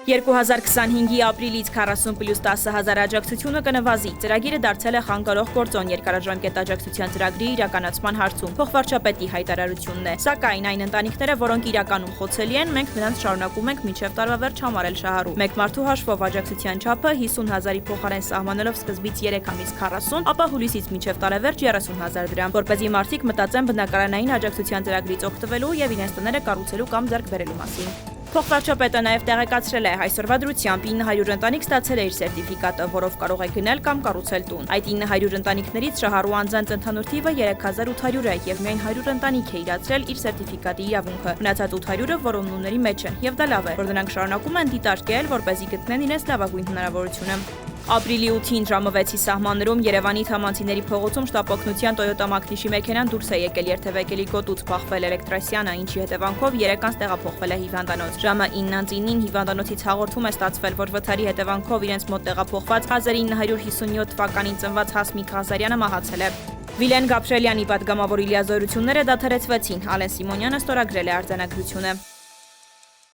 2025-ի ապրիլից 40+10,000 աջակցությունը կնվազի։ Ծրագիրը դարձել է խանգարող գործոն երկարաժամկետ աջակցության ծրագրի իրականացման հարցում։ Փոխվարչապետի հայտարարությունն է։ Սակայն այն ընտանիքները, որոնք իրականում խոցելի են, մենք նրանց շարունակում ենք մինչև տարվա վերջ համարել շահառու։ Մեկ մարդու հաշվով աջակցության չափը 50,000-ի փոխարեն սահմանելով սկզբից 3 ամիս 40, ապա հուլիսից մինչև տարեվերջ 30,000 դրամ, որպեսզի մարդիկ մտածեն բնակարանային աջակցության ծրագրից օգտվելու եւ իրենց տները կառուցելու կամ ձեռք բերելու մասին։ Փոխվարչապետը նաև տեղեկացրել է, այսօրվա դրությամբ 900 ընտանիք ստացել է իր սերտիֆիկատը, որով կարող է գնել կամ կառուցել տուն։ Այդ 900 ընտանիքներից շահառու անձանց ընդհանուր թիվը 3800 է եւ միայն 100 ընտանիք է իրացրել իր սերտիֆիկատի իրավունքը։ Մնացած 800-ը որոնումների մեջ են եւ դա լավ է, որ նրանք շարունակում են դիտարկել, որպեսզի գտնեն իրենց լավագույն հնարավորությունը։ Ապրիլի 8-ին ժամը 6-ի սահմաններում Երևանի Թամանցիների փողոցում շտապօգնության Toyota Magnitshy մեքենան դուրս է եկել երթևեկելի գոտուց փախվել էլեկտրասյանը, ինչի հետևանքով 3 անց տեղափոխվել է հիվանդանոց։ Ժամը 9:09-ին հիվանդանոցից հաղորդում է ստացվել, որ վթարի հետևանքով իրենց մոտ տեղափոխված 1957 թվականին ծնված Հասմիկ Ղազարյանը մահացել է։ Վիլեն Գաբրելյանի պատգամավորի լիազորությունները դադարեցվեցին։ Ալեն Սիմոնյանը ստորագրել է արձանագրությունը։